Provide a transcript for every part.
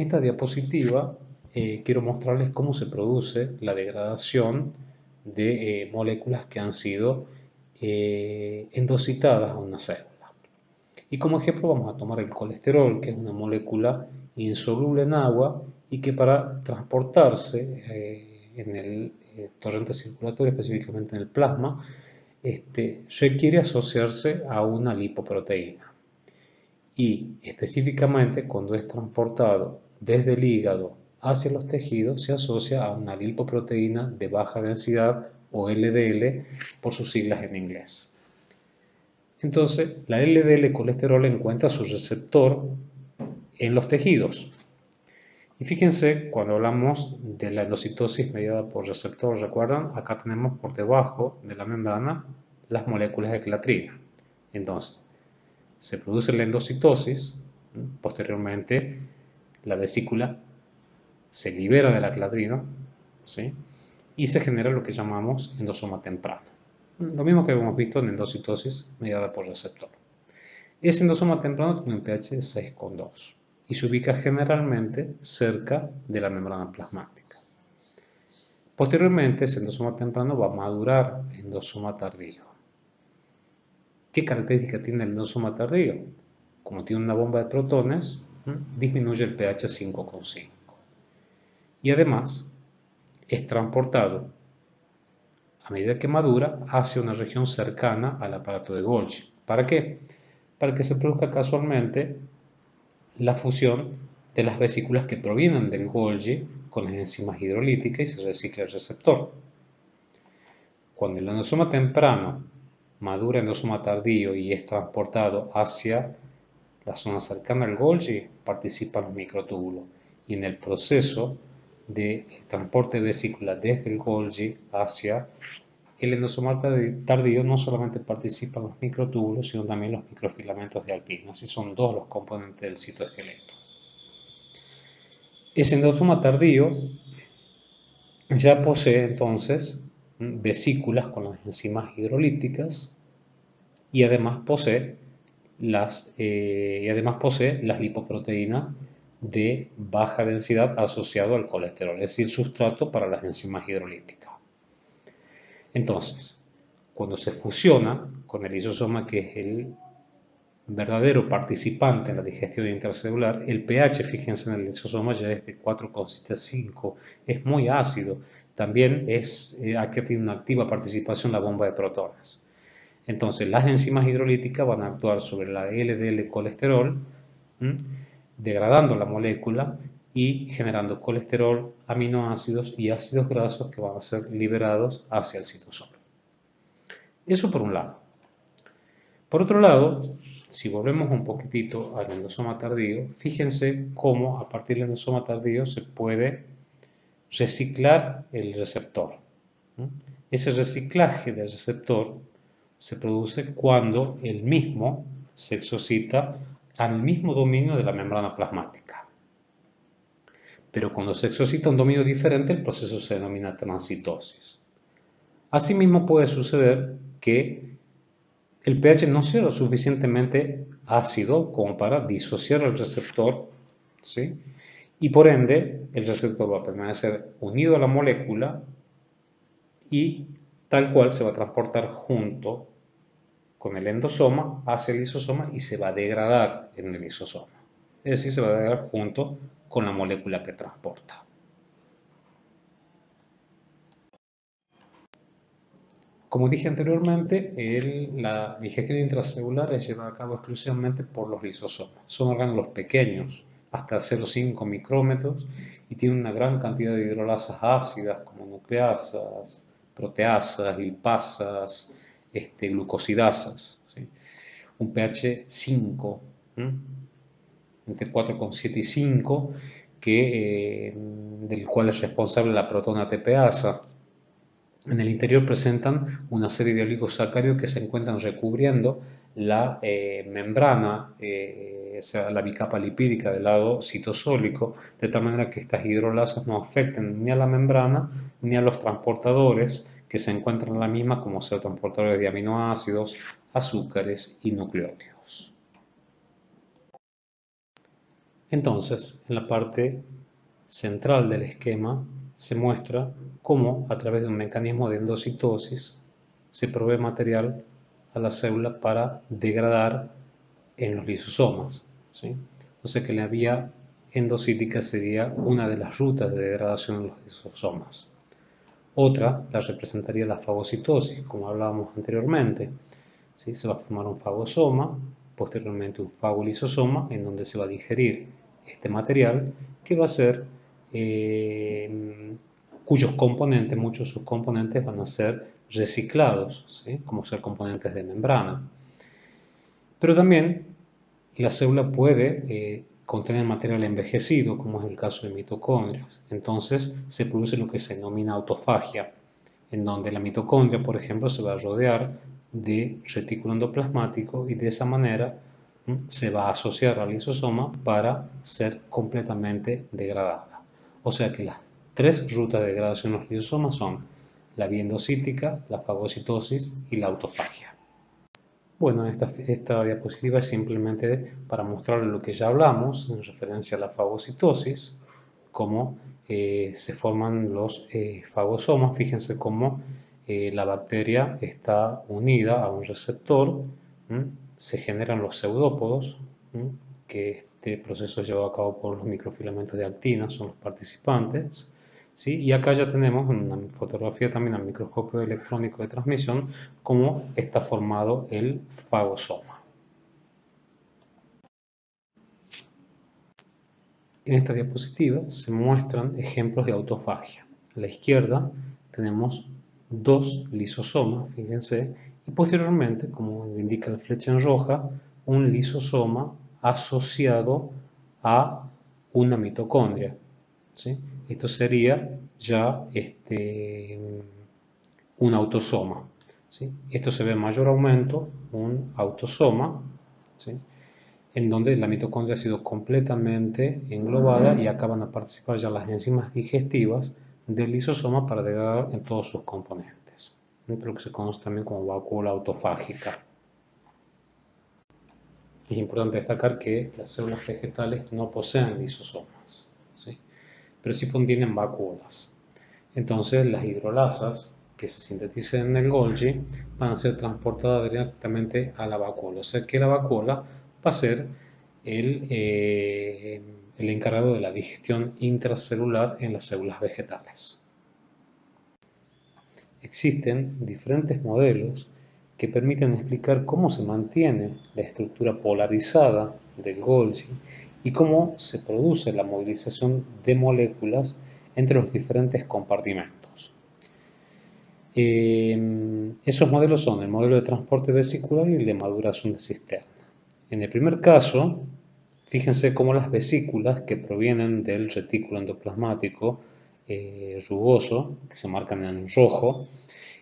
esta diapositiva quiero mostrarles cómo se produce la degradación de moléculas que han sido endocitadas a una célula. Y como ejemplo vamos a tomar el colesterol, que es una molécula insoluble en agua y que para transportarse en el torrente circulatorio, específicamente en el plasma, requiere asociarse a una lipoproteína. Y específicamente cuando es transportado desde el hígado hacia los tejidos se asocia a una lipoproteína de baja densidad o LDL por sus siglas en inglés. Entonces, la LDL colesterol encuentra su receptor en los tejidos. Y fíjense, cuando hablamos de la endocitosis mediada por receptor, ¿recuerdan? Acá tenemos por debajo de la membrana las moléculas de clatrina. Entonces, se produce la endocitosis, posteriormente la vesícula se libera de la clatrina, ¿sí? Y se genera lo que llamamos endosoma temprano. Lo mismo que hemos visto en endocitosis mediada por receptor. Ese endosoma temprano tiene un pH 6,2 y se ubica generalmente cerca de la membrana plasmática. Posteriormente, ese endosoma temprano va a madurar endosoma tardío. ¿Qué característica tiene el endosoma tardío? Como tiene una bomba de protones, disminuye el pH 5,5. Y además es transportado a medida que madura hacia una región cercana al aparato de Golgi. ¿Para qué? Para que se produzca casualmente la fusión de las vesículas que provienen del Golgi con las enzimas hidrolíticas y se recicla el receptor. Cuando el endosoma temprano madura endosoma tardío y es transportado hacia la zona cercana al Golgi, participan los microtúbulos y en el proceso de transporte de vesículas desde el Golgi hacia el endosoma tardío no solamente participan los microtúbulos, sino también los microfilamentos de actina. Así son dos los componentes del citoesqueleto. Ese endosoma tardío ya posee entonces vesículas con las enzimas hidrolíticas y además posee las lipoproteínas de baja densidad asociado al colesterol, es decir, sustrato para las enzimas hidrolíticas. Entonces, cuando se fusiona con el lisosoma, que es el verdadero participante en la digestión intracelular, el pH, fíjense en el lisosoma, ya es de 4,75, es muy ácido. También aquí tiene una activa participación la bomba de protones. Entonces, las enzimas hidrolíticas van a actuar sobre la LDL colesterol, degradando la molécula y generando colesterol, aminoácidos y ácidos grasos que van a ser liberados hacia el citosol. Eso por un lado. Por otro lado, si volvemos un poquitito al endosoma tardío, fíjense cómo a partir del endosoma tardío se puede reciclar el receptor. Ese reciclaje del receptor se produce cuando el mismo se exocita al mismo dominio de la membrana plasmática. Pero cuando se exocita a un dominio diferente, el proceso se denomina transitosis. Asimismo puede suceder que el pH no sea lo suficientemente ácido como para disociar el receptor, ¿sí? Y por ende el receptor va a permanecer unido a la molécula y tal cual se va a transportar junto con el endosoma hacia el lisosoma y se va a degradar en el lisosoma. Es decir, se va a degradar junto con la molécula que transporta. Como dije anteriormente, la digestión intracelular es llevada a cabo exclusivamente por los lisosomas. Son órganos pequeños, hasta 0,5 micrómetros, y tienen una gran cantidad de hidrolasas ácidas como nucleasas, proteasas, lipasas, glucosidasas, ¿sí? Un pH 5, entre 4,7 y 5, del cual es responsable la protona TPasa. En el interior presentan una serie de oligosacáridos que se encuentran recubriendo la membrana, o sea, la bicapa lipídica del lado citosólico, de tal manera que estas hidrolasas no afecten ni a la membrana ni a los transportadores que se encuentran en la misma, como ser transportadores de aminoácidos, azúcares y nucleótidos. Entonces, en la parte central del esquema se muestra cómo, a través de un mecanismo de endocitosis, se provee material a la célula para degradar en los lisosomas, ¿sí? O sea que la vía endocítica sería una de las rutas de degradación en los lisosomas. Otra la representaría la fagocitosis, como hablábamos anteriormente. ¿Sí? Se va a formar un fagosoma, posteriormente un fagolisosoma, en donde se va a digerir este material que va a ser, cuyos componentes, muchos de sus componentes van a ser reciclados, ¿sí? Como ser componentes de membrana. Pero también la célula puede contener material envejecido, como es el caso de mitocondrias. Entonces se produce lo que se denomina autofagia, en donde la mitocondria, por ejemplo, se va a rodear de retículo endoplasmático y de esa manera se va a asociar al lisosoma para ser completamente degradada. O sea que las tres rutas de degradación de los lisosomas son la vía endocítica, la fagocitosis y la autofagia. Bueno, esta diapositiva es simplemente para mostrar lo que ya hablamos en referencia a la fagocitosis, cómo se forman los fagosomas. Fíjense cómo la bacteria está unida a un receptor, se generan los pseudópodos, que este proceso es llevado a cabo por los microfilamentos de actina, son los participantes. ¿Sí? Y acá ya tenemos una fotografía también al microscopio electrónico de transmisión cómo está formado el fagosoma. En esta diapositiva se muestran ejemplos de autofagia. A la izquierda tenemos dos lisosomas, fíjense, y posteriormente, como indica la flecha en roja, un lisosoma asociado a una mitocondria. ¿Sí? Esto sería ya un autosoma. ¿Sí? Esto se ve en mayor aumento, un autosoma, ¿sí? En donde la mitocondria ha sido completamente englobada y acaban a participar ya las enzimas digestivas del lisosoma para degradar en todos sus componentes. Lo que se conoce también como vacuola autofágica. Es importante destacar que las células vegetales no poseen lisosomas, ¿sí? Pero sí contienen vacuolas. Entonces las hidrolasas que se sintetizan en el Golgi van a ser transportadas directamente a la vacuola. O sea que la vacuola va a ser el encargado de la digestión intracelular en las células vegetales. Existen diferentes modelos que permiten explicar cómo se mantiene la estructura polarizada del Golgi y cómo se produce la movilización de moléculas entre los diferentes compartimentos. Esos modelos son el modelo de transporte vesicular y el de maduración de cisterna. En el primer caso, fíjense cómo las vesículas que provienen del retículo endoplasmático rugoso, que se marcan en rojo,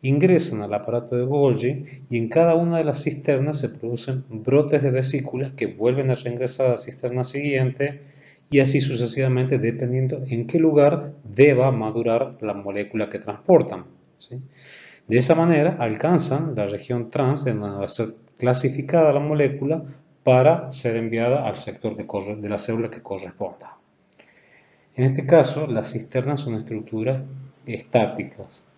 ingresan al aparato de Golgi y en cada una de las cisternas se producen brotes de vesículas que vuelven a reingresar a la cisterna siguiente y así sucesivamente dependiendo en qué lugar deba madurar la molécula que transportan. ¿Sí? De esa manera alcanzan la región trans en donde va a ser clasificada la molécula para ser enviada al sector de la célula que corresponda. En este caso, las cisternas son estructuras estáticas.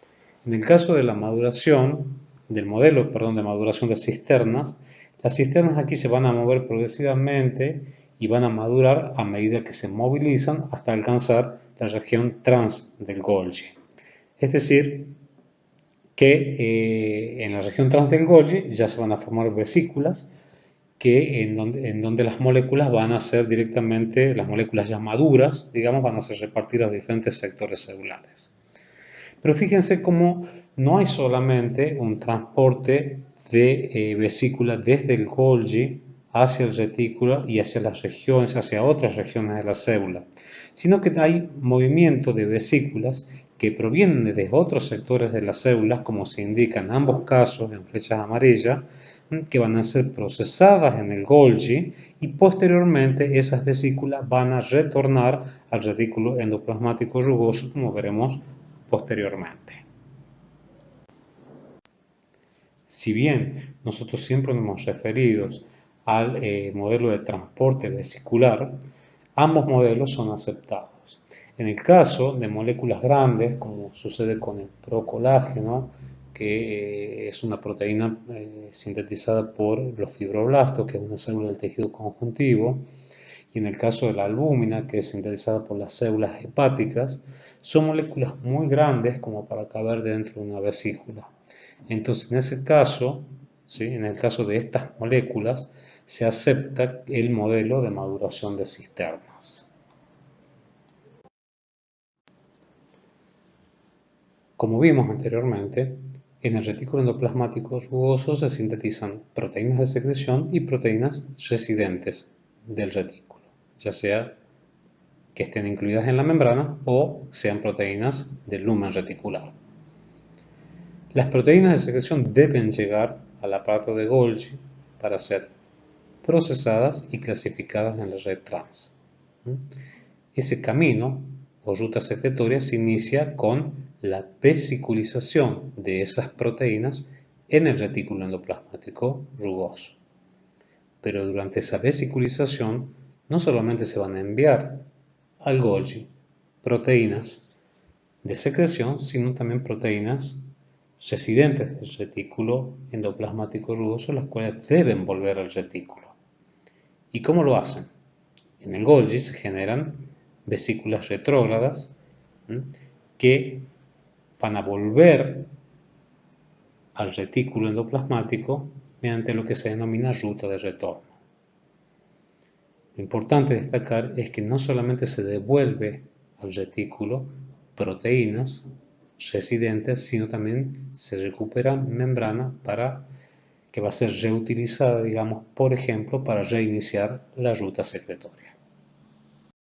En el caso de la maduración, del modelo, perdón, de maduración de cisternas, las cisternas aquí se van a mover progresivamente y van a madurar a medida que se movilizan hasta alcanzar la región trans del Golgi. Es decir, que en la región trans del Golgi ya se van a formar vesículas en donde las moléculas van a ser directamente, las moléculas ya maduras, digamos, van a ser repartidas a diferentes sectores celulares. Pero fíjense cómo no hay solamente un transporte de vesícula desde el Golgi hacia el retículo y hacia las regiones, hacia otras regiones de la célula, sino que hay movimiento de vesículas que provienen de otros sectores de las células, como se indica en ambos casos en flechas amarillas, que van a ser procesadas en el Golgi y posteriormente esas vesículas van a retornar al retículo endoplasmático rugoso, como veremos posteriormente. Si bien nosotros siempre nos hemos referido al modelo de transporte vesicular, Ambos modelos son aceptados. En el caso de moléculas grandes, como sucede con el procolágeno, que es una proteína sintetizada por los fibroblastos, que es una célula del tejido conjuntivo, y en el caso de la albúmina, que es sintetizada por las células hepáticas, son moléculas muy grandes como para caber dentro de una vesícula. Entonces, en ese caso, ¿sí? En el caso de estas moléculas, se acepta el modelo de maduración de cisternas. Como vimos anteriormente, en el retículo endoplasmático rugoso se sintetizan proteínas de secreción y proteínas residentes del retículo, ya sea que estén incluidas en la membrana o sean proteínas del lumen reticular. Las proteínas de secreción deben llegar al aparato de Golgi para ser procesadas y clasificadas en la red trans. Ese camino o ruta secretoria se inicia con la vesiculización de esas proteínas en el retículo endoplasmático rugoso. Pero durante esa vesiculización no solamente se van a enviar al Golgi proteínas de secreción, sino también proteínas residentes del retículo endoplasmático rugoso, las cuales deben volver al retículo. ¿Y cómo lo hacen? En el Golgi se generan vesículas retrógradas que van a volver al retículo endoplasmático mediante lo que se denomina ruta de retorno. Lo importante destacar es que no solamente se devuelve al retículo proteínas residentes, sino también se recupera membrana que va a ser reutilizada, digamos, por ejemplo, para reiniciar la ruta secretoria.